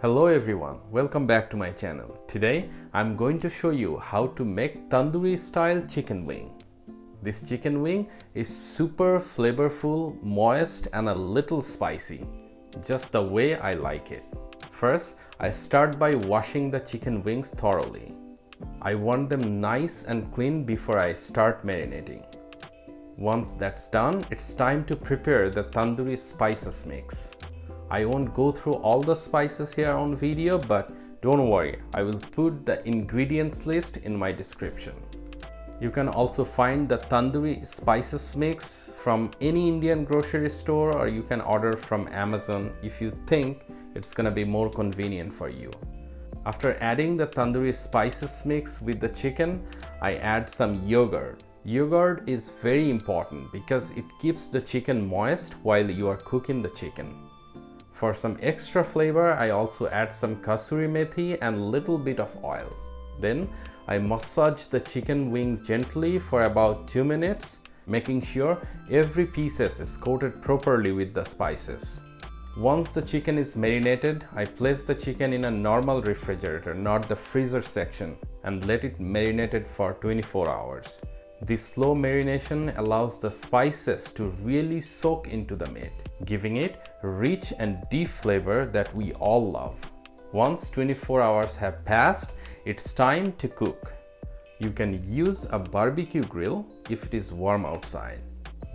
Hello everyone, welcome back to my channel. Today I'm going to show you how to make tandoori style chicken wing. This chicken wing is super flavorful, moist and a little spicy, just the way I like it. First, I start by washing the chicken wings thoroughly. I want them nice and clean before I start marinating. Once that's done, it's time to prepare the tandoori spices mix. I won't go through all the spices here on video, but don't worry, I will put the ingredients list in my description. You can also find the tandoori spices mix from any Indian grocery store, or you can order from Amazon if you think it's gonna be more convenient for you. After adding the tandoori spices mix with the chicken, I add some yogurt. Yogurt is very important because it keeps the chicken moist while you are cooking the chicken. For some extra flavor, I also add some kasuri methi and little bit of oil. Then I massage the chicken wings gently for about 2 minutes, making sure every piece is coated properly with the spices. Once the chicken is marinated, I place the chicken in a normal refrigerator, not the freezer section, and let it marinate for 24 hours. This slow marination allows the spices to really soak into the meat, giving it rich and deep flavor that we all love. Once 24 hours have passed, it's time to cook. You can use a barbecue grill if it is warm outside,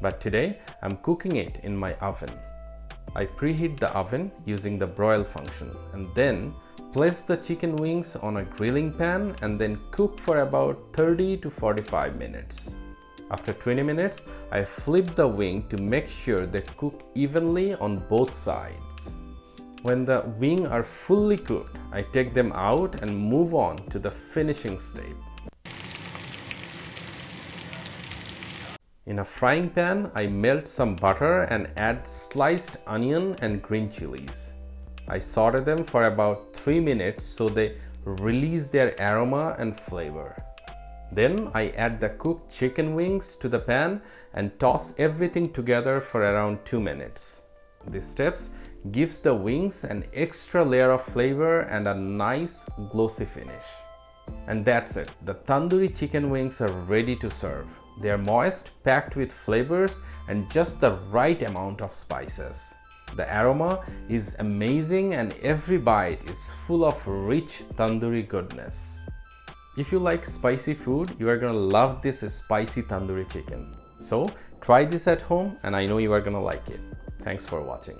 but today I'm cooking it in my oven. I preheat the oven using the broil function and then place the chicken wings on a grilling pan and then cook for about 30 to 45 minutes. After 20 minutes, I flip the wing to make sure they cook evenly on both sides. When the wings are fully cooked, I take them out and move on to the finishing step. In a frying pan, I melt some butter and add sliced onion and green chilies. I saute them for about 3 minutes so they release their aroma and flavor. Then I add the cooked chicken wings to the pan and toss everything together for around 2 minutes. These steps gives the wings an extra layer of flavor and a nice glossy finish. And that's it. The tandoori chicken wings are ready to serve. They are moist, packed with flavors and just the right amount of spices. The aroma is amazing and every bite is full of rich tandoori goodness. If you like spicy food, you are gonna love this spicy tandoori chicken. So try this at home and I know you are gonna like it. Thanks for watching.